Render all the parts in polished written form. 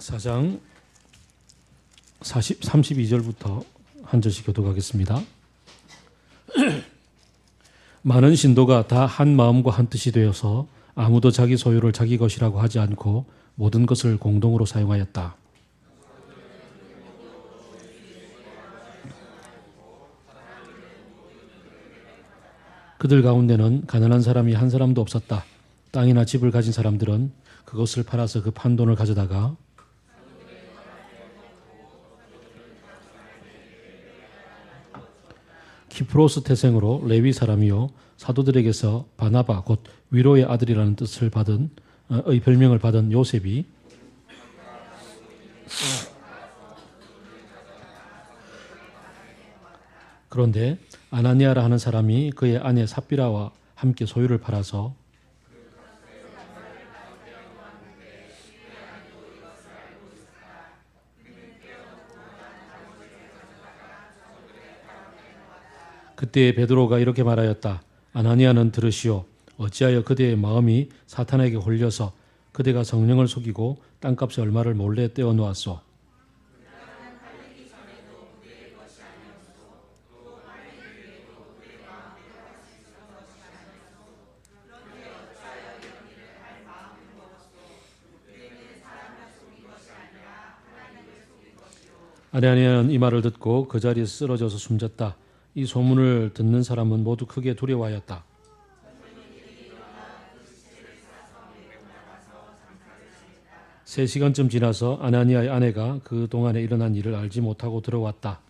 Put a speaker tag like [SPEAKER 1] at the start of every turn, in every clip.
[SPEAKER 1] 4장 32절부터 한 절씩 교독하겠습니다. 많은 신도가 다 한 마음과 한 뜻이 되어서 아무도 자기 소유를 자기 것이라고 하지 않고 모든 것을 공동으로 사용하였다. 그들 가운데는 가난한 사람이 한 사람도 없었다. 땅이나 집을 가진 사람들은 그것을 팔아서 그 판돈을 가져다가 키프로스 태생으로 레위 사람이요 사도들에게서 바나바 곧 위로의 아들이라는 뜻을 받은 별명을 받은 요셉이 그런데 아나니아라 하는 사람이 그의 아내 삽비라와 함께 소유를 팔아서 그때 베드로가 이렇게 말하였다. 아나니아는 들으시오. 어찌하여 그대의 마음이 사탄에게 홀려서 그대가 성령을 속이고 땅값의 얼마를 몰래 떼어 놓았소. 아나니아는 이 말을 듣고 그 자리에 쓰러져서 숨졌다. 이 소문을 듣는 사람은 모두 크게 두려워하였다. 세 시간쯤 지나서 아나니아의 아내가 그 동안에 일어난 일을 알지 못하고 들어왔다.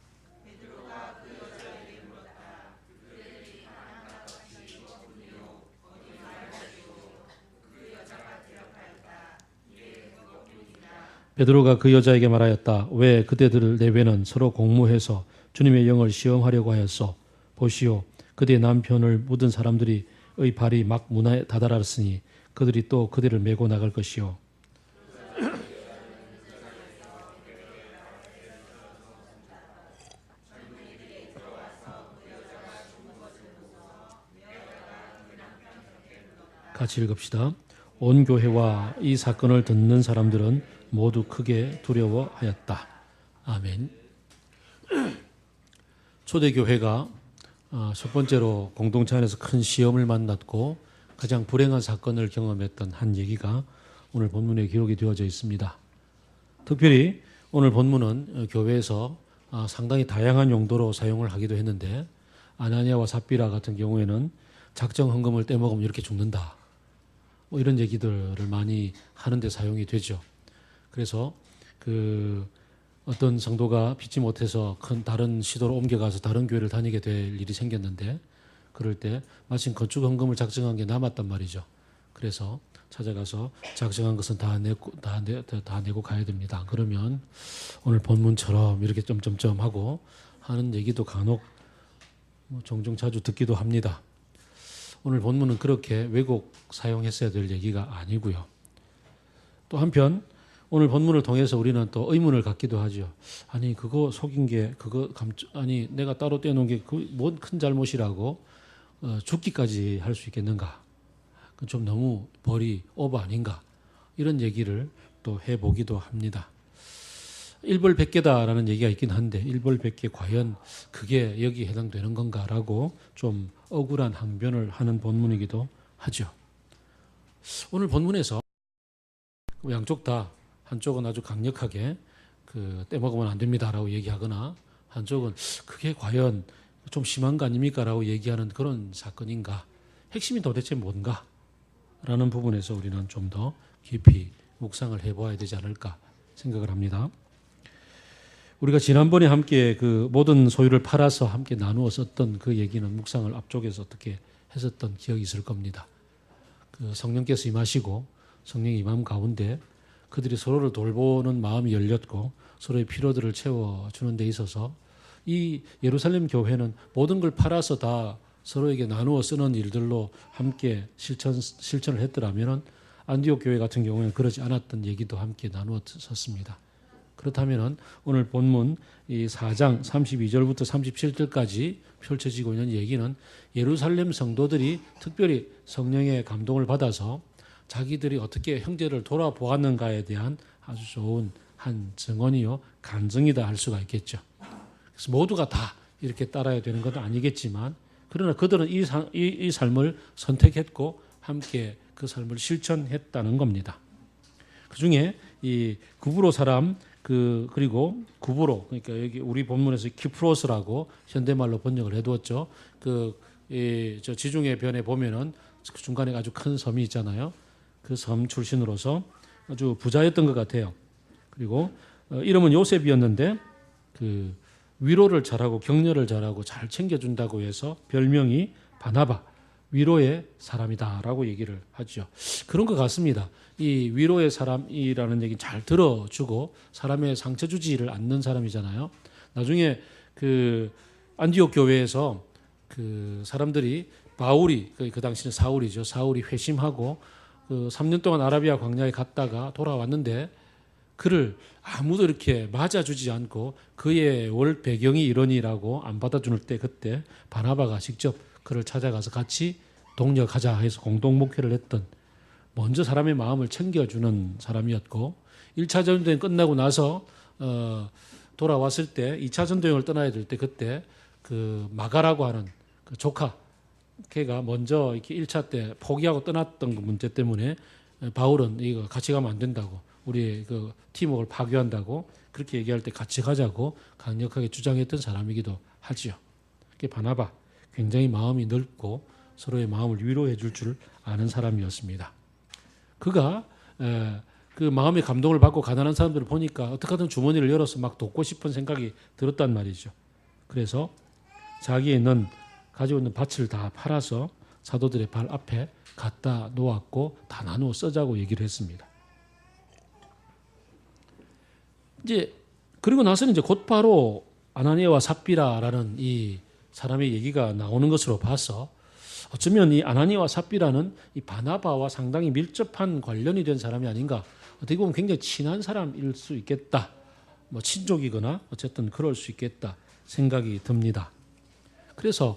[SPEAKER 1] 베드로가 그 여자에게 말하였다. 왜 그대들 내외는 서로 공모해서 주님의 영을 시험하려고 하였소. 보시오. 그대 남편을 묻은 사람들이 의 발이 막 문화에 다다랐으니 그들이 또 그대를 메고 나갈 것이요. 같이 읽읍시다. 온 교회와 이 사건을 듣는 사람들은 모두 크게 두려워하였다. 아멘. 초대교회가 첫 번째로 공동체 안에서 큰 시험을 만났고 가장 불행한 사건을 경험했던 한 얘기가 오늘 본문에 기록이 되어져 있습니다. 특별히 오늘 본문은 교회에서 상당히 다양한 용도로 사용을 하기도 했는데 아나니아와 삽비라 같은 경우에는 작정 헌금을 떼먹으면 이렇게 죽는다. 뭐 이런 얘기들을 많이 하는데 사용이 되죠. 그래서 어떤 성도가 빚지 못해서 큰 다른 시도로 옮겨가서 다른 교회를 다니게 될 일이 생겼는데 그럴 때 마침 건축 헌금을 작정한 게 남았단 말이죠. 그래서 찾아가서 작정한 것은 다 내고 가야 됩니다. 그러면 오늘 본문처럼 이렇게 점점점 하고 하는 얘기도 간혹 종종 자주 듣기도 합니다. 오늘 본문은 그렇게 왜곡 사용했어야 될 얘기가 아니고요. 또 한편 오늘 본문을 통해서 우리는 또 의문을 갖기도 하죠. 아니 그거 속인 게 아니 내가 따로 떼놓은 게 그 뭔 큰 잘못이라고 죽기까지 할 수 있겠는가? 좀 너무 벌이 오버 아닌가? 이런 얘기를 또 해보기도 합니다. 일벌백계다라는 얘기가 있긴 한데 일벌백계 과연 그게 여기에 해당되는 건가라고 좀 억울한 항변을 하는 본문이기도 하죠. 오늘 본문에서 양쪽 다 한쪽은 아주 강력하게 떼먹으면 안 됩니다라고 얘기하거나 한쪽은 그게 과연 좀 심한 거 아닙니까라고 얘기하는 그런 사건인가? 핵심이 도대체 뭔가? 라는 부분에서 우리는 좀 더 깊이 묵상을 해보아야 되지 않을까 생각을 합니다. 우리가 지난번에 함께 그 모든 소유를 팔아서 함께 나누어 썼던 그 얘기는 묵상을 앞쪽에서 어떻게 했었던 기억이 있을 겁니다. 그 성령께서 임하시고 성령이 임함 가운데 그들이 서로를 돌보는 마음이 열렸고 서로의 필요들을 채워주는 데 있어서 이 예루살렘 교회는 모든 걸 팔아서 다 서로에게 나누어 쓰는 일들로 함께 실천을 했더라면 안디옥 교회 같은 경우에는 그러지 않았던 얘기도 함께 나누어 썼습니다. 그렇다면 오늘 본문 이 4장 32절부터 37절까지 펼쳐지고 있는 얘기는 예루살렘 성도들이 특별히 성령의 감동을 받아서 자기들이 어떻게 형제를 돌아보았는가에 대한 아주 좋은 한 증언이요 간증이다 할 수가 있겠죠. 그래서 모두가 다 이렇게 따라야 되는 건 아니겠지만 그러나 그들은 이 삶을 선택했고 함께 그 삶을 실천했다는 겁니다. 그 중에 이 구브로 사람 그리고 구브로 그러니까 여기 우리 본문에서 키프로스라고 현대말로 번역을 해두었죠. 저 지중해 변에 보면은 그 중간에 아주 큰 섬이 있잖아요. 그 섬 출신으로서 아주 부자였던 것 같아요. 그리고 이름은 요셉이었는데 그 위로를 잘하고 격려를 잘하고 잘 챙겨준다고 해서 별명이 바나바, 위로의 사람이다라고 얘기를 하죠. 그런 것 같습니다. 이 위로의 사람이라는 얘기 잘 들어주고 사람의 상처 주지를 않는 사람이잖아요. 나중에 그 안디옥 교회에서 그 사람들이 바울이 그 당시는 사울이죠. 사울이 회심하고 그 3년 동안 아라비아 광야에 갔다가 돌아왔는데 그를 아무도 이렇게 맞아주지 않고 그의 월 배경이 이러니라고 안 받아줄 때 그때 바나바가 직접 그를 찾아가서 같이 동력하자 해서 공동 목회를 했던 먼저 사람의 마음을 챙겨주는 사람이었고 1차 전도행 끝나고 나서 돌아왔을 때 2차 전도행을 떠나야 될 때 그때 그 마가라고 하는 그 조카 걔가 먼저 이렇게 1차 때 포기하고 떠났던 그 문제 때문에 바울은 이거 같이 가면 안 된다고 우리 그 팀워크를 파괴한다고 그렇게 얘기할 때 같이 가자고 강력하게 주장했던 사람이기도 하지요. 그게 바나바 굉장히 마음이 넓고 서로의 마음을 위로해 줄 줄 아는 사람이었습니다. 그가 그 마음의 감동을 받고 가난한 사람들을 보니까 어떻게든 주머니를 열어서 막 돕고 싶은 생각이 들었단 말이죠. 그래서 자기의 가지고 있는 밭을 다 팔아서 사도들의 발 앞에 갖다 놓았고 다 나누어 써자고 얘기를 했습니다. 이제 그리고 나서는 이제 곧바로 아나니아와 삽비라라는 이 사람의 얘기가 나오는 것으로 봐서 어쩌면 이 아나니아와 삽비라는 이 바나바와 상당히 밀접한 관련이 된 사람이 아닌가. 어떻게 보면 굉장히 친한 사람일 수 있겠다. 뭐 친족이거나 어쨌든 그럴 수 있겠다 생각이 듭니다. 그래서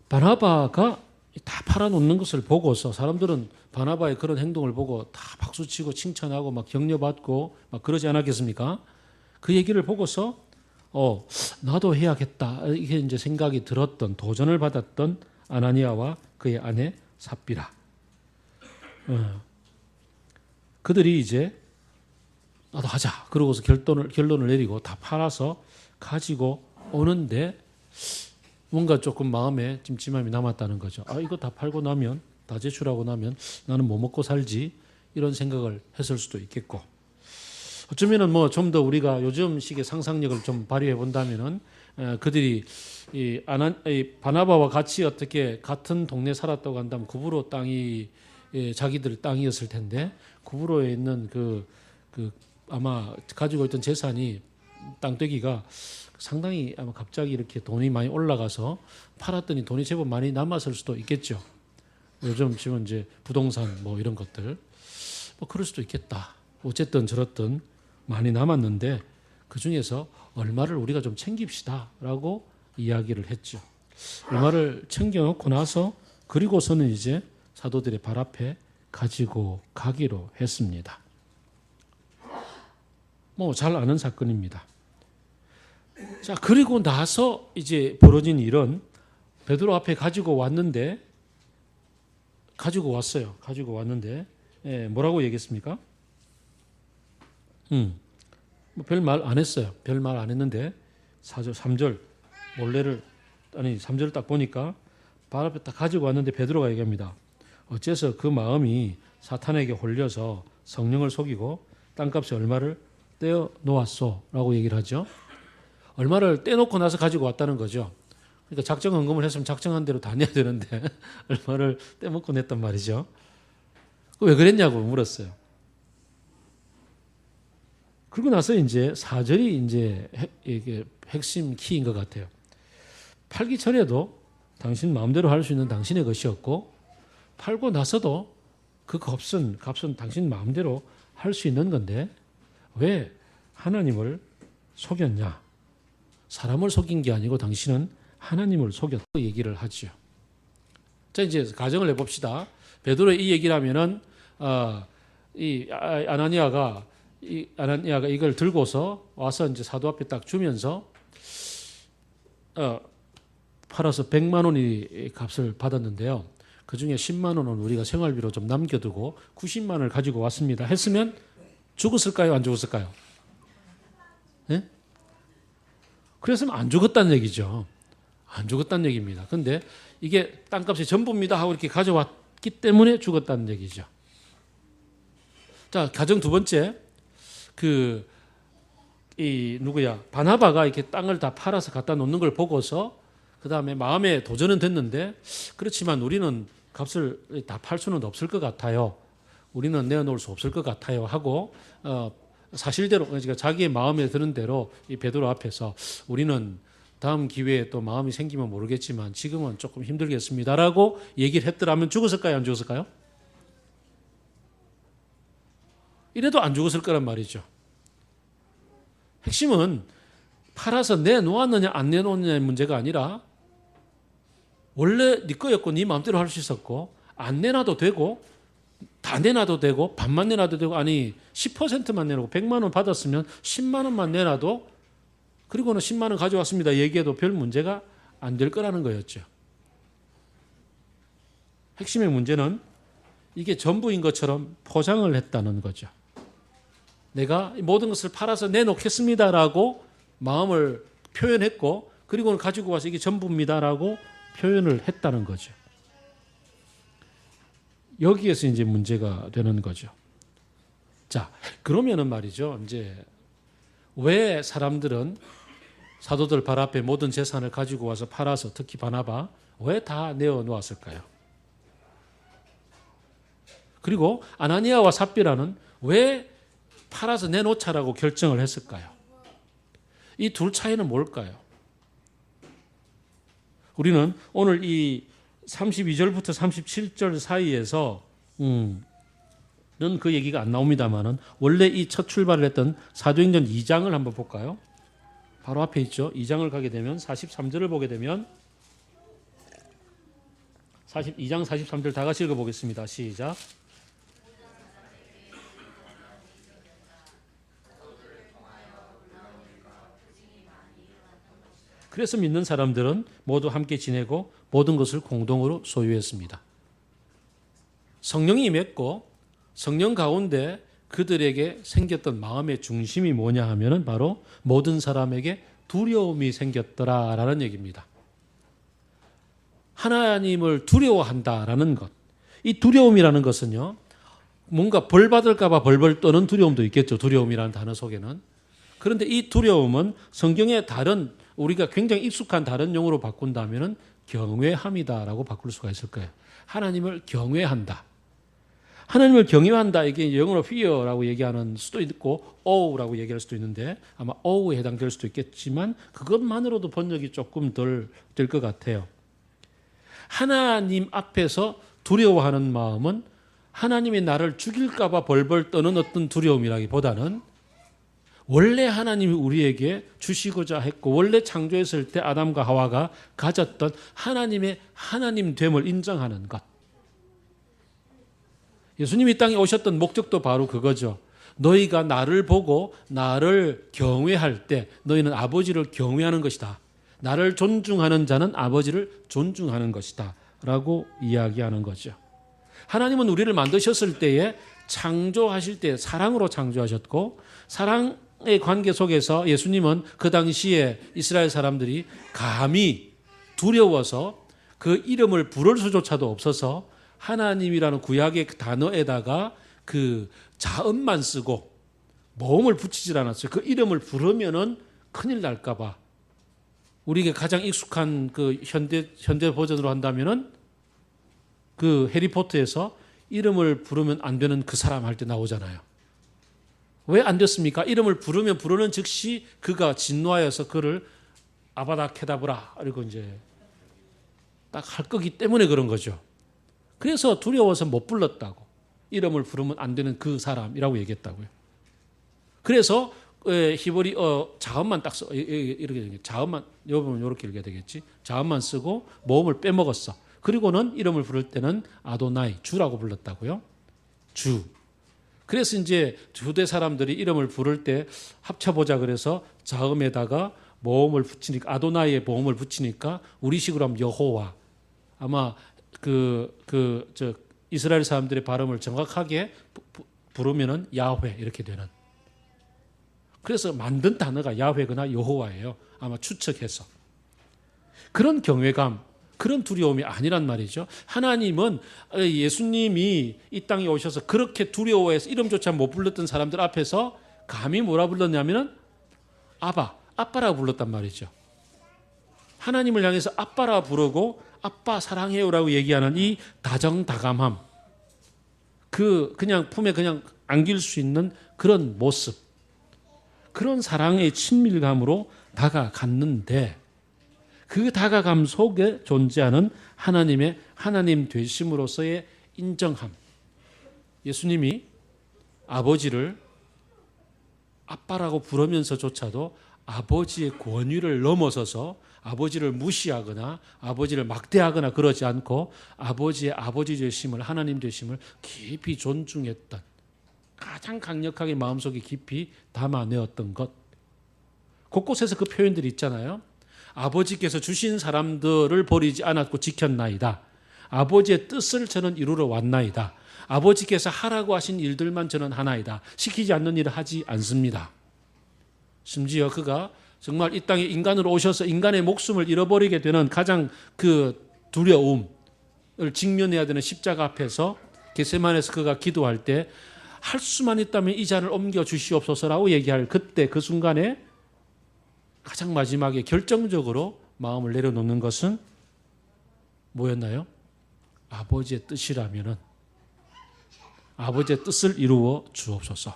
[SPEAKER 1] 바나바가 다 팔아놓는 것을 보고서 사람들은 바나바의 그런 행동을 보고 다 박수치고 칭찬하고 막 격려받고 막 그러지 않았겠습니까? 그 얘기를 보고서 나도 해야겠다 이게 이제 생각이 들었던 도전을 받았던 아나니아와 그의 아내 삽비라. 그들이 이제 나도 하자 그러고서 결론을 내리고 다 팔아서 가지고 오는데 뭔가 조금 마음에 찜찜함이 남았다는 거죠. 이거 다 팔고 나면 다 제출하고 나면 나는 뭐 먹고 살지 이런 생각을 했을 수도 있겠고 어쩌면은 뭐 좀 더 우리가 요즘 식의 상상력을 좀 발휘해 본다면은 그들이 이 바나바와 같이 어떻게 같은 동네 살았다고 한다면 구브로 땅이 자기들 땅이었을 텐데 구브로에 있는 그 아마 가지고 있던 재산이 땅떼기가 상당히 아마 갑자기 이렇게 돈이 많이 올라가서 팔았더니 돈이 제법 많이 남았을 수도 있겠죠. 요즘 지금 이제 부동산 뭐 이런 것들 뭐 그럴 수도 있겠다. 어쨌든 저렇든 많이 남았는데 그 중에서 얼마를 우리가 좀 챙깁시다라고 이야기를 했죠. 얼마를 챙겨놓고 나서 그리고서는 이제 사도들의 발 앞에 가지고 가기로 했습니다. 뭐 잘 아는 사건입니다. 자, 그리고 나서 이제 벌어진 일은 베드로 앞에 가지고 왔어요. 가지고 왔는데 뭐라고 얘기했습니까? 뭐 별 말 안 했어요. 별 말 안 했는데 3절 몰래를 3절을 딱 보니까 발 앞에 딱 가지고 왔는데 베드로가 얘기합니다. 어째서 그 마음이 사탄에게 홀려서 성령을 속이고 땅값에 얼마를 떼어 놓았소라고 얘기를 하죠. 얼마를 떼놓고 나서 가지고 왔다는 거죠. 그러니까 작정 헌금을 했으면 작정한 대로 다 내야 되는데 얼마를 떼먹고 냈단 말이죠. 왜 그랬냐고 물었어요. 그리고 나서 이제 4절이 이제 이게 핵심 키인 것 같아요. 팔기 전에도 당신 마음대로 할 수 있는 당신의 것이었고 팔고 나서도 그 값은 당신 마음대로 할 수 있는 건데 왜 하나님을 속였냐? 사람을 속인 게 아니고 당신은 하나님을 속였다고 얘기를 하죠. 자, 이제 가정을 해봅시다. 베드로의 이 얘기를 하면은 이 아나니아가 이 아나니아가 이걸 들고서 와서 이제 사도 앞에 딱 주면서 팔아서 100만 원이 값을 받았는데요. 그 중에 10만 원은 우리가 생활비로 좀 남겨두고 90만 원을 가지고 왔습니다. 했으면 죽었을까요? 안 죽었을까요? 네? 그랬으면 안 죽었다는 얘기죠. 안 죽었다는 얘기입니다. 근데 이게 땅값이 전부입니다 하고 이렇게 가져왔기 때문에 죽었다는 얘기죠. 자, 가정 두 번째. 바나바가 이렇게 땅을 다 팔아서 갖다 놓는 걸 보고서 그 다음에 마음에 도전은 됐는데 그렇지만 우리는 값을 다 팔 수는 없을 것 같아요. 우리는 내어놓을 수 없을 것 같아요 하고 사실대로 그러니까 자기의 마음에 드는 대로 이 베드로 앞에서 우리는 다음 기회에 또 마음이 생기면 모르겠지만 지금은 조금 힘들겠습니다라고 얘기를 했더라면 죽었을까요? 안 죽었을까요? 이래도 안 죽었을 거란 말이죠. 핵심은 팔아서 내놓았느냐 안 내놓았느냐의 문제가 아니라 원래 네 거였고 네 마음대로 할 수 있었고 안 내놔도 되고 다 내놔도 되고 반만 내놔도 되고 아니 10%만 내놓고 100만 원 받았으면 10만 원만 내놔도 그리고는 10만 원 가져왔습니다 얘기해도 별 문제가 안 될 거라는 거였죠. 핵심의 문제는 이게 전부인 것처럼 포장을 했다는 거죠. 내가 모든 것을 팔아서 내놓겠습니다라고 마음을 표현했고 그리고는 가지고 와서 이게 전부입니다라고 표현을 했다는 거죠. 여기에서 이제 문제가 되는 거죠. 자, 그러면은 말이죠. 이제 왜 사람들은 사도들 발 앞에 모든 재산을 가지고 와서 팔아서 특히 바나바 왜 다 내어놓았을까요? 그리고 아나니아와 삽비라는 왜 팔아서 내놓자라고 결정을 했을까요? 이 둘 차이는 뭘까요? 우리는 오늘 이 32절부터 37절 사이에서 는 그 얘기가 안 나옵니다만은 원래 이 첫 출발을 했던 사도행전 2장을 한번 볼까요? 바로 앞에 있죠. 2장을 가게 되면 43절을 보게 되면 2장 43절 다 같이 읽어보겠습니다. 시작. 그래서 믿는 사람들은 모두 함께 지내고 모든 것을 공동으로 소유했습니다. 성령이 임했고 성령 가운데 그들에게 생겼던 마음의 중심이 뭐냐 하면은 바로 모든 사람에게 두려움이 생겼더라라는 얘기입니다. 하나님을 두려워한다라는 것. 이 두려움이라는 것은요. 뭔가 벌 받을까 봐 벌벌 떠는 두려움도 있겠죠. 두려움이라는 단어 속에는. 그런데 이 두려움은 성경의 다른 우리가 굉장히 익숙한 다른 용어로 바꾼다면은 경외함이다라고 바꿀 수가 있을 거예요. 하나님을 경외한다. 하나님을 경외한다. 이게 영어로 fear라고 얘기하는 수도 있고 aw라고 얘기할 수도 있는데 아마 aw에 해당될 수도 있겠지만 그것만으로도 번역이 조금 덜 될 것 같아요. 하나님 앞에서 두려워하는 마음은 하나님이 나를 죽일까 봐 벌벌 떠는 어떤 두려움이라기보다는 원래 하나님이 우리에게 주시고자 했고 원래 창조했을 때 아담과 하와가 가졌던 하나님의 하나님됨을 인정하는 것. 예수님이 이 땅에 오셨던 목적도 바로 그거죠. 너희가 나를 보고 나를 경외할 때 너희는 아버지를 경외하는 것이다. 나를 존중하는 자는 아버지를 존중하는 것이다. 라고 이야기하는 거죠. 하나님은 우리를 만드셨을 때에 창조하실 때 사랑으로 창조하셨고 사랑의 관계 속에서 예수님은 그 당시에 이스라엘 사람들이 감히 두려워서 그 이름을 부를 수조차도 없어서 하나님이라는 구약의 단어에다가 그 자음만 쓰고 모음을 붙이질 않았어요. 그 이름을 부르면은 큰일 날까 봐. 우리에게 가장 익숙한 그 현대 버전으로 한다면은 그 해리포터에서 이름을 부르면 안 되는 그 사람 할 때 나오잖아요. 왜 안 됐습니까? 이름을 부르면 부르는 즉시 그가 진노하여서 그를 아바다케다브라 이러고 이제 딱 할 거기 때문에 그런 거죠. 그래서 두려워서 못 불렀다고. 이름을 부르면 안 되는 그 사람이라고 얘기했다고요. 그래서 히브리어 자음만 딱 써. 이렇게 자음만 여러분 이렇게 읽어야 되겠지. 자음만 쓰고 모음을 빼먹었어. 그리고는 이름을 부를 때는 아도나이 주라고 불렀다고요. 주. 그래서 이제 주대 사람들이 이름을 부를 때 합쳐보자 그래서 자음에다가 모음을 붙이니까 아도나이의 모음을 붙이니까 우리식으로 하면 여호와. 아마 저 이스라엘 사람들의 발음을 정확하게 부르면은 야훼 이렇게 되는. 그래서 만든 단어가 야훼거나 여호와예요. 아마 추측해서. 그런 경외감, 그런 두려움이 아니란 말이죠. 하나님은 예수님이 이 땅에 오셔서 그렇게 두려워해서 이름조차 못 불렀던 사람들 앞에서 감히 뭐라 불렀냐면은 아빠라고 불렀단 말이죠. 하나님을 향해서 아빠라 부르고 아빠 사랑해요라고 얘기하는 이 다정다감함, 그냥 품에 그냥 안길 수 있는 그런 모습, 그런 사랑의 친밀감으로 다가갔는데 그 다가감 속에 존재하는 하나님의 하나님 되심으로서의 인정함. 예수님이 아버지를 아빠라고 부르면서조차도 아버지의 권위를 넘어서서 아버지를 무시하거나 아버지를 막대하거나 그러지 않고 아버지의 아버지 되심을, 하나님 되심을 깊이 존중했던, 가장 강력하게 마음속에 깊이 담아내었던 것. 곳곳에서 그 표현들이 있잖아요. 아버지께서 주신 사람들을 버리지 않았고 지켰나이다. 아버지의 뜻을 저는 이루러 왔나이다. 아버지께서 하라고 하신 일들만 저는 하나이다. 시키지 않는 일을 하지 않습니다. 심지어 그가 정말 이 땅에 인간으로 오셔서 인간의 목숨을 잃어버리게 되는 가장 그 두려움을 직면해야 되는 십자가 앞에서 겟세마네에서 그가 기도할 때 할 수만 있다면 이 잔을 옮겨 주시옵소서라고 얘기할 그때 그 순간에 가장 마지막에 결정적으로 마음을 내려놓는 것은 뭐였나요? 아버지의 뜻이라면은 아버지의 뜻을 이루어 주옵소서.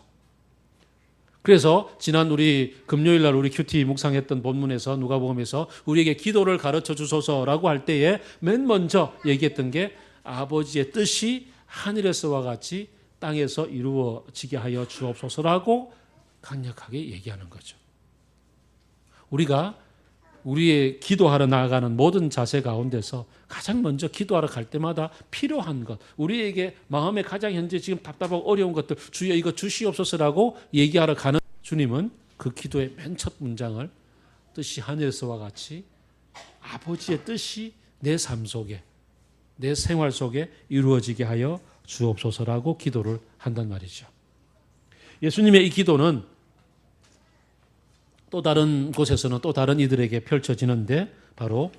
[SPEAKER 1] 그래서 지난 우리 금요일 날 우리 큐티 묵상했던 본문에서 누가복음에서 우리에게 기도를 가르쳐 주소서라고 할 때에 맨 먼저 얘기했던 게 아버지의 뜻이 하늘에서와 같이 땅에서 이루어지게 하여 주옵소서라고 강력하게 얘기하는 거죠. 우리가 우리의 기도하러 나아가는 모든 자세 가운데서 가장 먼저 기도하러 갈 때마다 필요한 것, 우리에게 마음에 가장 현재 지금 답답하고 어려운 것들, 주여 이거 주시옵소서라고 얘기하러 가는 주님은 그 기도의 맨 첫 문장을 뜻이 하늘에서와 같이 아버지의 뜻이 내 삶 속에, 내 생활 속에 이루어지게 하여 주옵소서라고 기도를 한단 말이죠. 예수님의 이 기도는 또 다른 곳에서는 또 다른 이들에게 펼쳐지는데 바로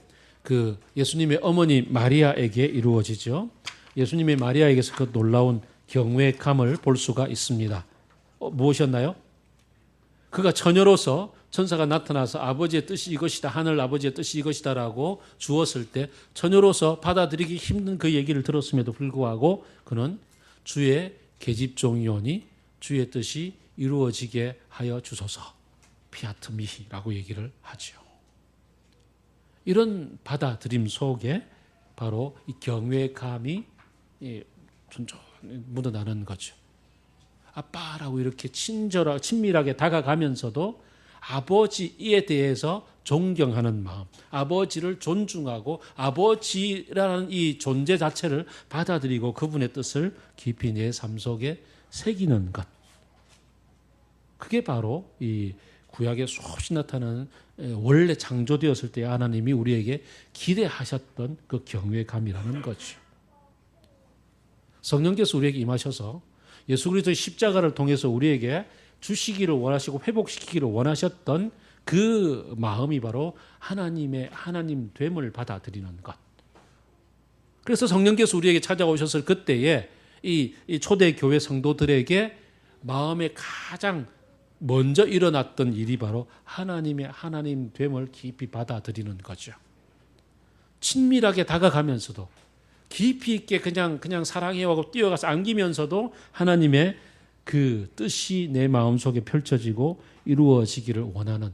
[SPEAKER 1] 그 예수님의 어머니 마리아에게 이루어지죠. 예수님의 마리아에게서 그 놀라운 경외감을 볼 수가 있습니다. 무엇이었나요? 그가 처녀로서 천사가 나타나서 아버지의 뜻이 이것이다, 하늘 아버지의 뜻이 이것이다라고 주었을 때 처녀로서 받아들이기 힘든 그 얘기를 들었음에도 불구하고 그는 주의 계집종이오니 주의 뜻이 이루어지게 하여 주소서. 피아트 미히라고 얘기를 하죠. 이런 받아들임 속에 바로 이 경외감이 묻어나는 거죠. 아빠라고 이렇게 친밀하게 다가가면서도 아버지에 대해서 존경하는 마음, 아버지를 존중하고 아버지라는 이 존재 자체를 받아들이고 그분의 뜻을 깊이 내 삶 속에 새기는 것. 그게 바로 이 구약에 수없이 나타나는 원래 창조되었을 때 하나님이 우리에게 기대하셨던 그 경외감이라는 거죠. 성령께서 우리에게 임하셔서 예수 그리스도의 십자가를 통해서 우리에게 주시기를 원하시고 회복시키기를 원하셨던 그 마음이 바로 하나님의 하나님 됨을 받아들이는 것. 그래서 성령께서 우리에게 찾아오셨을 그때에 이 초대 교회 성도들에게 마음에 가장 먼저 일어났던 일이 바로 하나님의 하나님 됨을 깊이 받아들이는 거죠. 친밀하게 다가가면서도 깊이 있게 그냥 사랑해하고 뛰어가서 안기면서도 하나님의 그 뜻이 내 마음속에 펼쳐지고 이루어지기를 원하는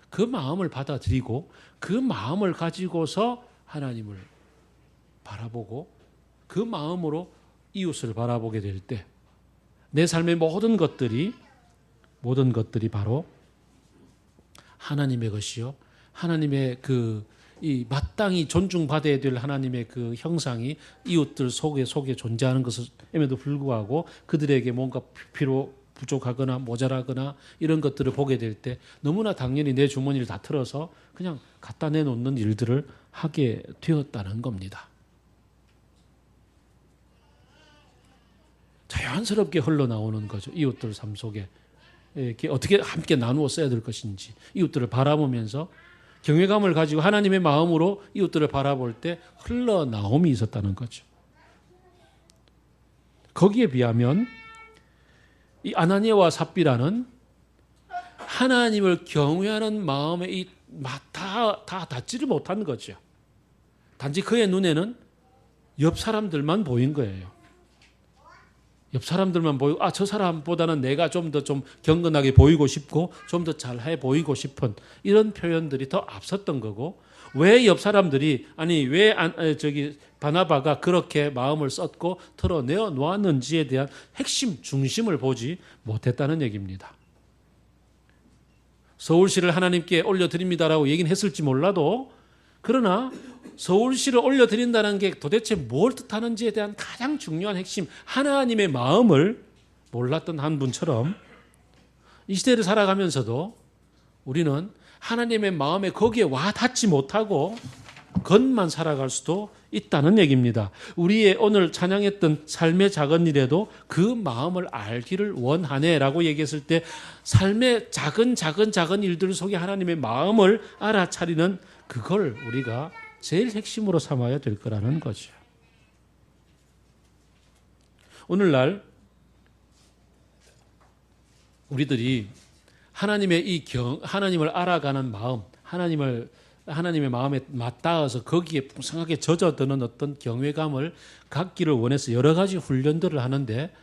[SPEAKER 1] 그 마음을 받아들이고 그 마음을 가지고서 하나님을 바라보고 그 마음으로 이웃을 바라보게 될 때 내 삶의 모든 것들이 바로 하나님의 것이요 하나님의 그 이 마땅히 존중받아야 될 하나님의 그 형상이 이웃들 속에 존재하는 것임에도 불구하고 그들에게 뭔가 필요 부족하거나 모자라거나 이런 것들을 보게 될 때 너무나 당연히 내 주머니를 다 틀어서 그냥 갖다 내놓는 일들을 하게 되었다는 겁니다. 자연스럽게 흘러나오는 거죠. 이웃들 삶 속에 이렇게 어떻게 함께 나누어 써야 될 것인지 이웃들을 바라보면서 경외감을 가지고 하나님의 마음으로 이웃들을 바라볼 때 흘러나옴이 있었다는 거죠. 거기에 비하면 이 아나니아와 삽비라는 하나님을 경외하는 마음에 다 닿지를 못한 거죠. 단지 그의 눈에는 옆 사람들만 보인 거예요. 옆 사람들만 보이고 저 사람보다는 내가 좀 더 경건하게 보이고 싶고 좀 더 잘해 보이고 싶은 이런 표현들이 더 앞섰던 거고 왜 옆 사람들이 왜 바나바가 그렇게 마음을 썼고 털어내어 놓았는지에 대한 핵심 중심을 보지 못했다는 얘기입니다. 서울시를 하나님께 올려드립니다라고 얘기는 했을지 몰라도 그러나 서울시를 올려드린다는 게 도대체 뭘 뜻하는지에 대한 가장 중요한 핵심 하나님의 마음을 몰랐던 한 분처럼 이 시대를 살아가면서도 우리는 하나님의 마음에 거기에 와 닿지 못하고 겉만 살아갈 수도 있다는 얘기입니다. 우리의 오늘 찬양했던 삶의 작은 일에도 그 마음을 알기를 원하네라고 얘기했을 때 삶의 작은 일들 속에 하나님의 마음을 알아차리는 그걸 우리가 제일 핵심으로 삼아야 될 거라는 거죠. 오늘날 우리들이 하나님을 알아가는 마음, 하나님의 마음에 맞닿아서 거기에 풍성하게 젖어드는 어떤 경외감을 갖기를 원해서 여러 가지 훈련들을 하는데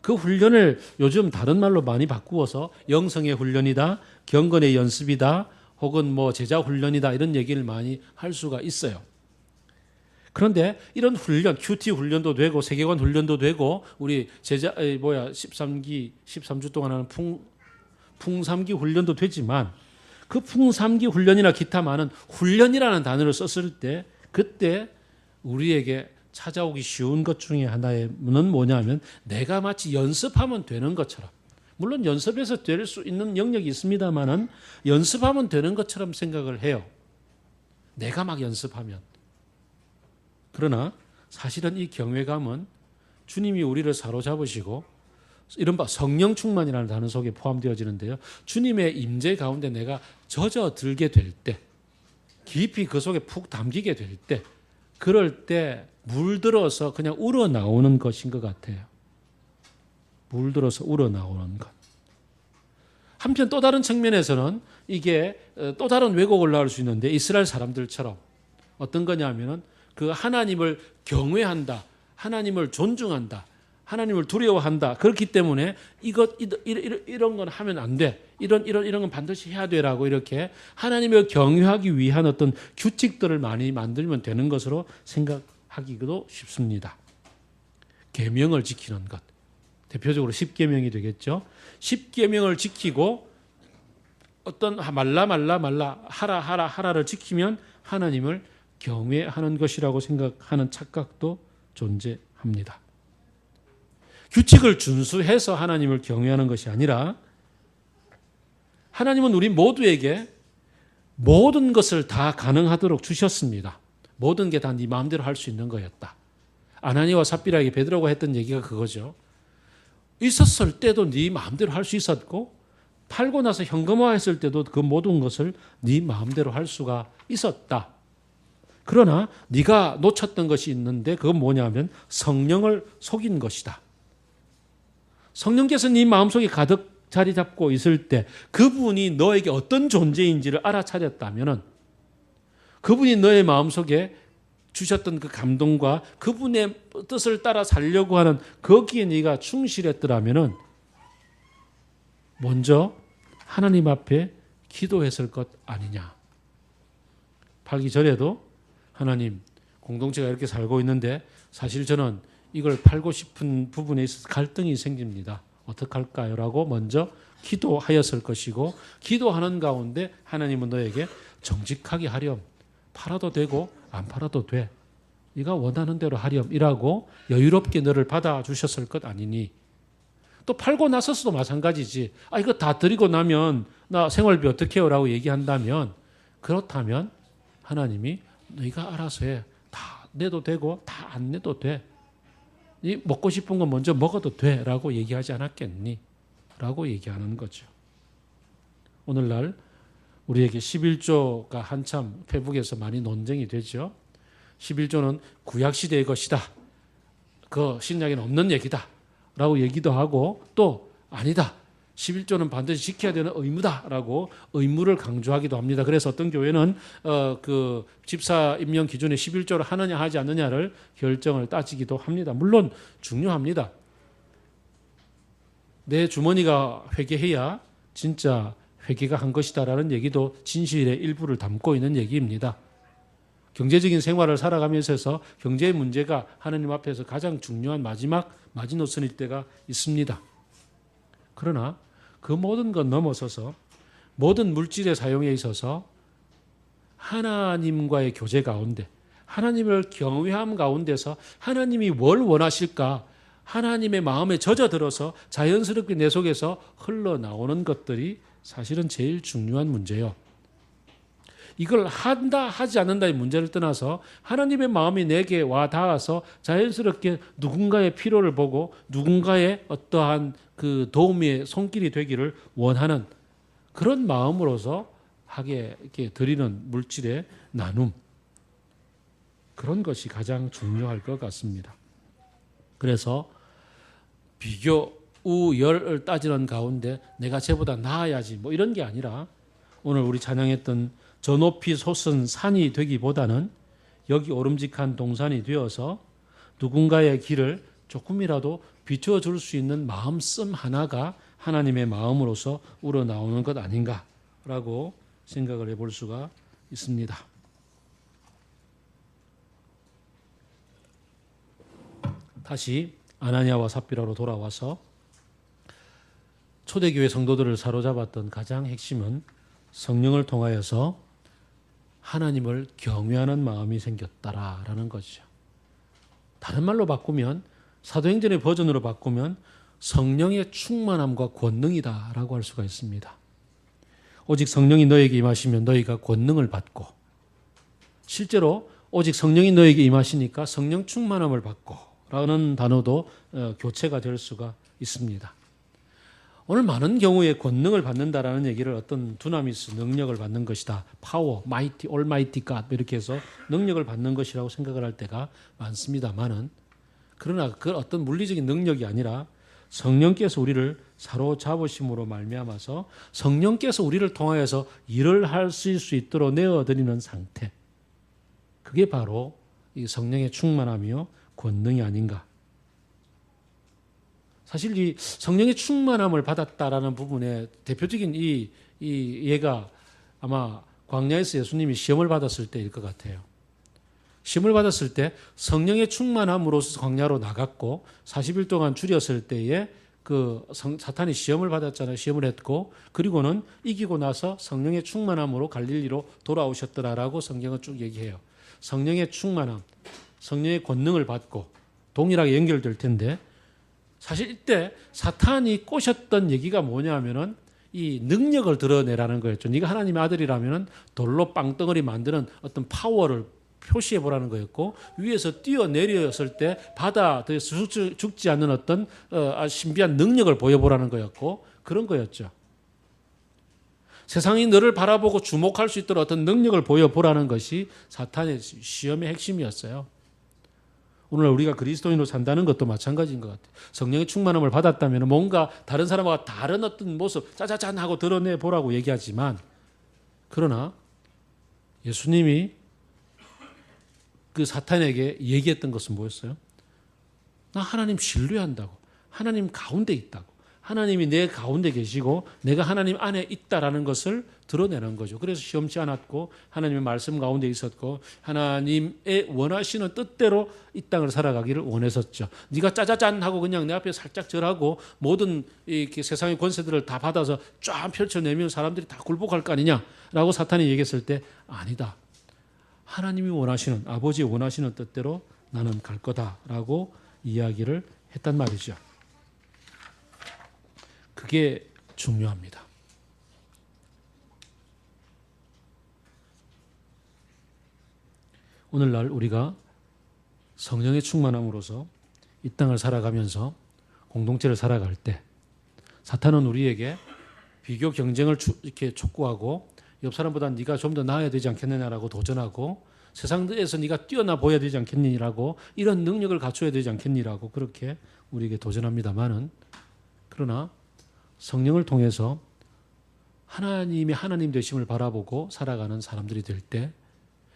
[SPEAKER 1] 그 훈련을 요즘 다른 말로 많이 바꾸어서 영성의 훈련이다, 경건의 연습이다, 혹은 제자 훈련이다 이런 얘기를 많이 할 수가 있어요. 그런데 이런 훈련, 큐티 훈련도 되고 세계관 훈련도 되고 우리 13주 동안 하는 풍삼기 훈련도 되지만 그 풍삼기 훈련이나 기타 많은 훈련이라는 단어를 썼을 때 그때 우리에게 찾아오기 쉬운 것 중에 하나는 뭐냐면 내가 마치 연습하면 되는 것처럼 물론 연습해서 될 수 있는 영역이 있습니다만은 연습하면 되는 것처럼 생각을 해요. 내가 막 연습하면. 그러나 사실은 이 경외감은 주님이 우리를 사로잡으시고 이른바 성령 충만이라는 단어 속에 포함되어지는데요. 주님의 임재 가운데 내가 젖어들게 될 때, 깊이 그 속에 푹 담기게 될 때, 그럴 때 물들어서 그냥 우러나오는 것인 것 같아요. 물들어서 우러나오는 것. 한편 또 다른 측면에서는 이게 또 다른 왜곡을 낳을 수 있는데 이스라엘 사람들처럼 어떤 거냐면은 그 하나님을 경외한다, 하나님을 존중한다, 하나님을 두려워한다. 그렇기 때문에 이런 건 하면 안 돼. 이런 건 반드시 해야 되라고 이렇게 하나님을 경외하기 위한 어떤 규칙들을 많이 만들면 되는 것으로 생각하기도 쉽습니다. 계명을 지키는 것. 대표적으로 10계명이 되겠죠. 10계명을 지키고 어떤 말라 하라를 지키면 하나님을 경외하는 것이라고 생각하는 착각도 존재합니다. 규칙을 준수해서 하나님을 경외하는 것이 아니라 하나님은 우리 모두에게 모든 것을 다 가능하도록 주셨습니다. 모든 게 다 네 마음대로 할 수 있는 거였다. 아나니아와 삽비라에게 베드로가 했던 얘기가 그거죠. 있었을 때도 네 마음대로 할 수 있었고 팔고 나서 현금화했을 때도 그 모든 것을 네 마음대로 할 수가 있었다. 그러나 네가 놓쳤던 것이 있는데 그건 뭐냐면 성령을 속인 것이다. 성령께서 네 마음속에 가득 자리 잡고 있을 때 그분이 너에게 어떤 존재인지를 알아차렸다면 그분이 너의 마음속에 주셨던 그 감동과 그분의 뜻을 따라 살려고 하는 거기에 네가 충실했더라면 먼저 하나님 앞에 기도했을 것 아니냐. 팔기 전에도 하나님, 공동체가 이렇게 살고 있는데 사실 저는 이걸 팔고 싶은 부분에 있어서 갈등이 생깁니다. 어떡할까요? 라고 먼저 기도하였을 것이고 기도하는 가운데 하나님은 너에게 정직하게 하렴. 팔아도 되고 안 팔아도 돼. 네가 원하는 대로 하렴이라고 여유롭게 너를 받아주셨을 것 아니니. 또 팔고 나서도 마찬가지지. 이거 다 드리고 나면 나 생활비 어떻게 해요? 라고 얘기한다면, 그렇다면 하나님이 너희가 알아서 해. 다 내도 되고 다 안 내도 돼. 네 먹고 싶은 거 먼저 먹어도 돼. 라고 얘기하지 않았겠니? 라고 얘기하는 거죠. 오늘날 우리에게 11조가 한참 페북에서 많이 논쟁이 되죠. 11조는 구약시대의 것이다. 그 신약에는 없는 얘기다. 라고 얘기도 하고, 또 아니다. 11조는 반드시 지켜야 되는 의무다라고 의무를 강조하기도 합니다. 그래서 어떤 교회는 그 집사 임명 기준에 11조를 하느냐 하지 않느냐를 결정을 따지기도 합니다. 물론 중요합니다. 내 주머니가 회개해야 진짜 회개가 한 것이다라는 얘기도 진실의 일부를 담고 있는 얘기입니다. 경제적인 생활을 살아가면서 경제의 문제가 하나님 앞에서 가장 중요한 마지막 마지노선일 때가 있습니다. 그러나 그 모든 것 넘어서서 모든 물질의 사용에 있어서 하나님과의 교제 가운데, 하나님을 경외함 가운데서 하나님이 뭘 원하실까, 하나님의 마음에 젖어들어서 자연스럽게 내 속에서 흘러나오는 것들이 사실은 제일 중요한 문제예요. 이걸 한다 하지 않는다의 문제를 떠나서 하나님의 마음이 내게 와 닿아서 자연스럽게 누군가의 필요를 보고 누군가의 어떠한 그 도움의 손길이 되기를 원하는 그런 마음으로서 하게 이렇게 드리는 물질의 나눔, 그런 것이 가장 중요할 것 같습니다. 그래서 비교, 우열을 따지는 가운데 내가 쟤보다 나아야지 뭐 이런 게 아니라, 오늘 우리 찬양했던 저 높이 솟은 산이 되기보다는 여기 오름직한 동산이 되어서 누군가의 길을 조금이라도 비춰줄 수 있는 마음씀 하나가 하나님의 마음으로서 우러나오는 것 아닌가라고 생각을 해볼 수가 있습니다. 다시 아나니아와 삽비라로 돌아와서 초대교회 성도들을 사로잡았던 가장 핵심은 성령을 통하여서 하나님을 경외하는 마음이 생겼다라는 것이죠. 다른 말로 바꾸면, 사도행전의 버전으로 바꾸면 성령의 충만함과 권능이다라고 할 수가 있습니다. 오직 성령이 너에게 임하시면 너희가 권능을 받고, 실제로 오직 성령이 너에게 임하시니까 성령 충만함을 받고 라는 단어도 교체가 될 수가 있습니다. 오늘 많은 경우에 권능을 받는다라는 얘기를 어떤 두나미스, 능력을 받는 것이다, 파워, 마이티, 올마이티 갓 이렇게 해서 능력을 받는 것이라고 생각을 할 때가 많습니다만은, 그러나 그 어떤 물리적인 능력이 아니라 성령께서 우리를 사로잡으심으로 말미암아서 성령께서 우리를 통하여서 일을 할 수 있도록 내어드리는 상태, 그게 바로 이 성령의 충만함이요 권능이 아닌가. 사실 이 성령의 충만함을 받았다라는 부분에 대표적인 이 예가 아마 광야에서 예수님이 시험을 받았을 때일 것 같아요. 시험을 받았을 때 성령의 충만함으로서 광야로 나갔고 40일 동안 줄였을 때에 그 사탄이 시험을 받았잖아요. 시험을 했고, 그리고는 이기고 나서 성령의 충만함으로 갈릴리로 돌아오셨더라라고 성경은 쭉 얘기해요. 성령의 충만함, 성령의 권능을 받고 동일하게 연결될 텐데, 사실 이때 사탄이 꼬셨던 얘기가 뭐냐면은 이 능력을 드러내라는 거였죠. 네가 하나님의 아들이라면은 돌로 빵덩어리 만드는 어떤 파워를 표시해 보라는 거였고, 위에서 뛰어내렸을 때 바다에서 죽지 않는 어떤 신비한 능력을 보여보라는 거였고, 그런 거였죠. 세상이 너를 바라보고 주목할 수 있도록 어떤 능력을 보여보라는 것이 사탄의 시험의 핵심이었어요. 오늘 우리가 그리스도인으로 산다는 것도 마찬가지인 것 같아요. 성령의 충만함을 받았다면 뭔가 다른 사람과 다른 어떤 모습 짜자잔 하고 드러내 보라고 얘기하지만, 그러나 예수님이 그 사탄에게 얘기했던 것은 뭐였어요? 나 하나님 신뢰한다고, 하나님 가운데 있다고, 하나님이 내 가운데 계시고 내가 하나님 안에 있다라는 것을 드러내는 거죠. 그래서 시험치 않았고 하나님의 말씀 가운데 있었고 하나님의 원하시는 뜻대로 이 땅을 살아가기를 원했었죠. 네가 짜자잔 하고 그냥 내 앞에 살짝 절하고 모든 이렇게 세상의 권세들을 다 받아서 쫙 펼쳐내면 사람들이 다 굴복할 거 아니냐라고 사탄이 얘기했을 때, 아니다. 하나님이 원하시는, 아버지 원하시는 뜻대로 나는 갈 거다라고 이야기를 했단 말이죠. 그게 중요합니다. 오늘날 우리가 성령의 충만함으로써 이 땅을 살아가면서 공동체를 살아갈 때 사탄은 우리에게 비교 경쟁을 이렇게 촉구하고 옆 사람보다 네가 좀 더 나아야 되지 않겠느냐라고 도전하고 세상에서 네가 뛰어나 보여야 되지 않겠니라고 이런 능력을 갖춰야 되지 않겠니라고 그렇게 우리에게 도전합니다만은, 그러나 성령을 통해서 하나님이 하나님 되심을 바라보고 살아가는 사람들이 될 때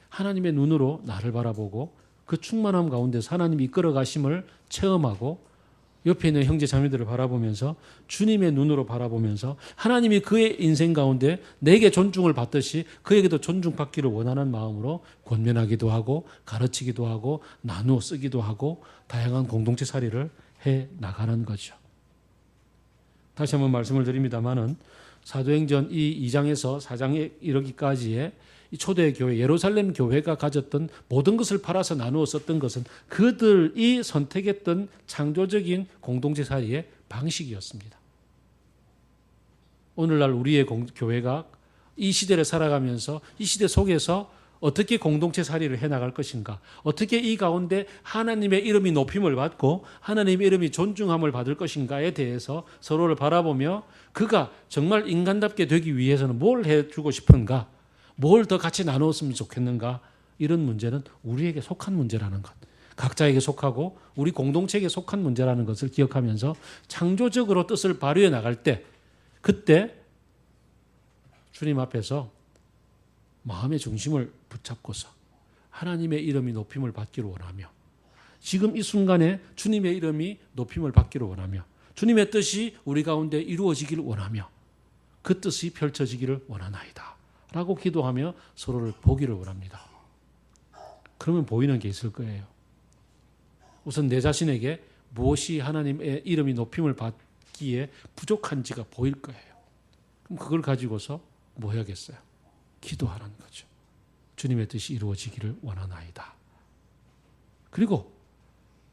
[SPEAKER 1] 하나님의 눈으로 나를 바라보고 그 충만함 가운데서 하나님이 이끌어 가심을 체험하고 옆에 있는 형제 자매들을 바라보면서 주님의 눈으로 바라보면서 하나님이 그의 인생 가운데 내게 존중을 받듯이 그에게도 존중받기를 원하는 마음으로 권면하기도 하고 가르치기도 하고 나누어 쓰기도 하고 다양한 공동체 살이를 해 나가는 거죠. 다시 한번 말씀을 드립니다마는 사도행전 이 2장에서 4장에 이르기까지의 이 초대교회 예루살렘 교회가 가졌던 모든 것을 팔아서 나누어 썼던 것은 그들이 선택했던 창조적인 공동체 사이의 방식이었습니다. 오늘날 우리의 교회가 이 시대를 살아가면서 이 시대 속에서 어떻게 공동체 살이를 해나갈 것인가, 어떻게 이 가운데 하나님의 이름이 높임을 받고 하나님의 이름이 존중함을 받을 것인가에 대해서 서로를 바라보며 그가 정말 인간답게 되기 위해서는 뭘 해주고 싶은가, 뭘 더 같이 나누었으면 좋겠는가, 이런 문제는 우리에게 속한 문제라는 것, 각자에게 속하고 우리 공동체에게 속한 문제라는 것을 기억하면서 창조적으로 뜻을 발휘해 나갈 때 그때 주님 앞에서 마음의 중심을 붙잡고서 하나님의 이름이 높임을 받기를 원하며 지금 이 순간에 주님의 이름이 높임을 받기를 원하며 주님의 뜻이 우리 가운데 이루어지기를 원하며 그 뜻이 펼쳐지기를 원하나이다 라고 기도하며 서로를 보기를 원합니다. 그러면 보이는 게 있을 거예요. 우선 내 자신에게 무엇이 하나님의 이름이 높임을 받기에 부족한지가 보일 거예요. 그럼 그걸 가지고서 뭐 해야겠어요? 기도하라는 거죠. 주님의 뜻이 이루어지기를 원하나이다. 그리고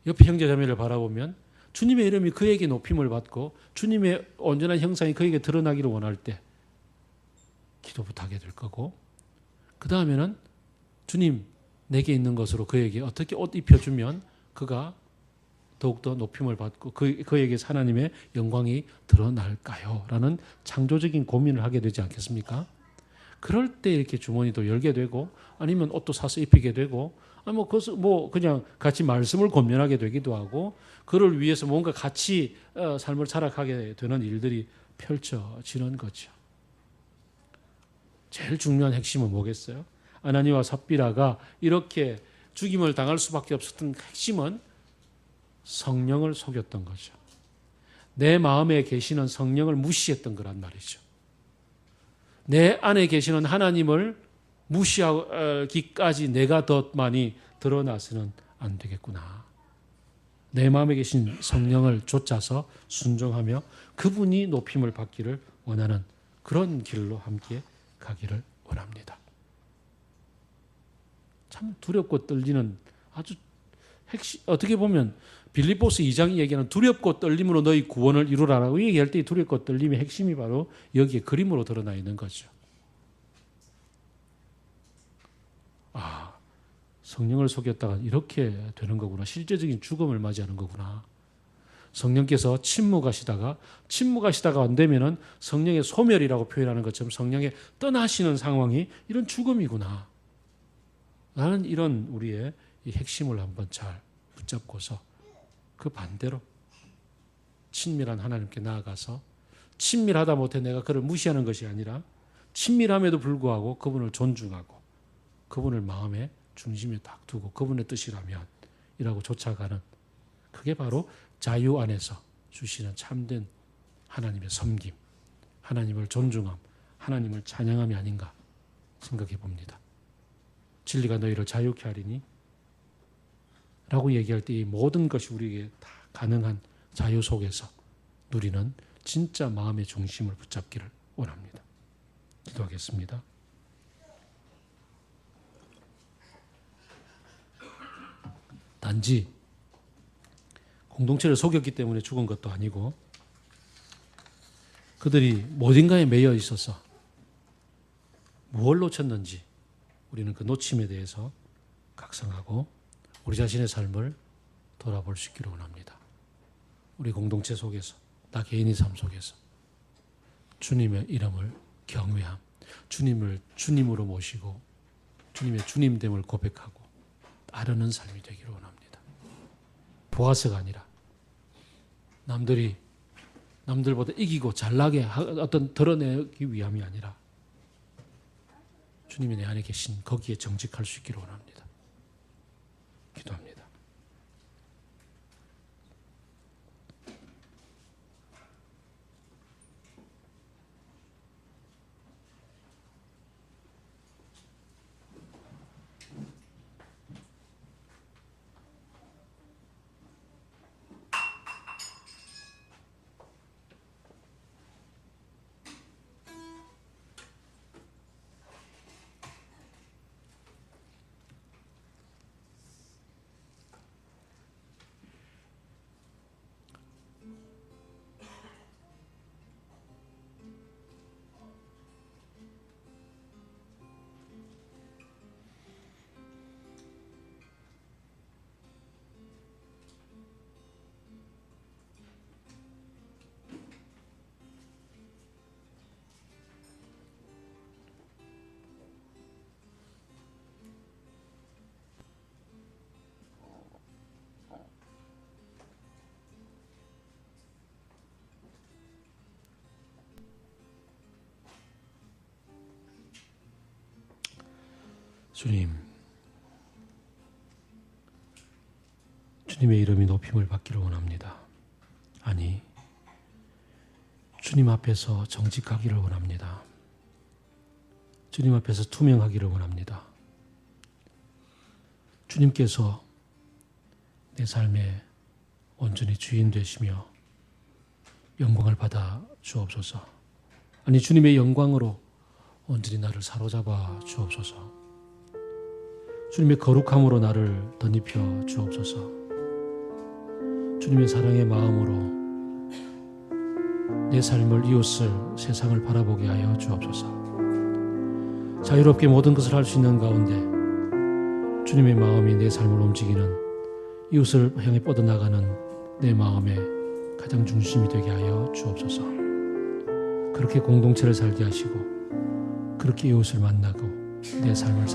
[SPEAKER 1] 옆에 형제자매를 바라보면 주님의 이름이 그에게 높임을 받고 주님의 온전한 형상이 그에게 드러나기를 원할 때 기도부터 하게 될 거고, 그 다음에는 주님 내게 있는 것으로 그에게 어떻게 옷 입혀주면 그가 더욱더 높임을 받고 그에게 하나님의 영광이 드러날까요? 라는 창조적인 고민을 하게 되지 않겠습니까? 그럴 때 이렇게 주머니도 열게 되고 아니면 옷도 사서 입히게 되고 아니면 그냥 같이 말씀을 권면하게 되기도 하고 그를 위해서 뭔가 같이 삶을 살아가게 되는 일들이 펼쳐지는 거죠. 제일 중요한 핵심은 뭐겠어요? 아나니와 삽비라가 이렇게 죽임을 당할 수밖에 없었던 핵심은 성령을 속였던 거죠. 내 마음에 계시는 성령을 무시했던 거란 말이죠. 내 안에 계시는 하나님을 무시하기까지 내가 더 많이 드러나서는 안 되겠구나. 내 마음에 계신 성령을 쫓아서 순종하며 그분이 높임을 받기를 원하는 그런 길로 함께 가기를 원합니다. 참 두렵고 떨리는 아주 핵심, 어떻게 보면 빌립보서 2장이 얘기하는 두렵고 떨림으로 너희 구원을 이루라라고 얘기할 때 두렵고 떨림의 핵심이 바로 여기에 그림으로 드러나 있는 거죠. 아, 성령을 속였다가 이렇게 되는 거구나. 실제적인 죽음을 맞이하는 거구나. 성령께서 침묵하시다가 안 되면은 성령의 소멸이라고 표현하는 것처럼 성령의 떠나시는 상황이 이런 죽음이구나. 나는 이런 우리의 이 핵심을 한번 잘 붙잡고서 그 반대로 친밀한 하나님께 나아가서 친밀하다 못해 내가 그를 무시하는 것이 아니라 친밀함에도 불구하고 그분을 존중하고 그분을 마음의 중심에 딱 두고 그분의 뜻이라면 이라고 쫓아가는, 그게 바로 자유 안에서 주시는 참된 하나님의 섬김, 하나님을 존중함, 하나님을 찬양함이 아닌가 생각해 봅니다. 진리가 너희를 자유케 하리니 라고 얘기할 때 이 모든 것이 우리에게 다 가능한 자유 속에서 누리는 진짜 마음의 중심을 붙잡기를 원합니다. 기도하겠습니다. 단지 공동체를 속였기 때문에 죽은 것도 아니고 그들이 어딘가에 매여 있어서 무엇을 놓쳤는지 우리는 그 놓침에 대해서 각성하고 우리 자신의 삶을 돌아볼 수 있기를 원합니다. 우리 공동체 속에서, 나 개인의 삶 속에서 주님의 이름을 경외함, 주님을 주님으로 모시고 주님의 주님됨을 고백하고 따르는 삶이 되기를 원합니다. 보아서가 아니라 남들보다 이기고 잘나게 어떤 드러내기 위함이 아니라 주님이 내 안에 계신 거기에 정직할 수 있기를 원합니다. 기도합니다. 주님의 이름이 높임을 받기를 원합니다. 아니, 주님 앞에서 정직하기를 원합니다. 주님 앞에서 투명하기를 원합니다. 주님께서 내 삶의 온전히 주인 되시며 영광을 받아 주옵소서. 아니, 주님의 영광으로 온전히 나를 사로잡아 주옵소서. 주님의 거룩함으로 나를 덧입혀 주옵소서. 주님의 사랑의 마음으로 내 삶을, 이웃을, 세상을 바라보게 하여 주옵소서. 자유롭게 모든 것을 할 수 있는 가운데 주님의 마음이 내 삶을 움직이는, 이웃을 향해 뻗어나가는 내 마음의 가장 중심이 되게 하여 주옵소서. 그렇게 공동체를 살게 하시고 그렇게 이웃을 만나고 내 삶을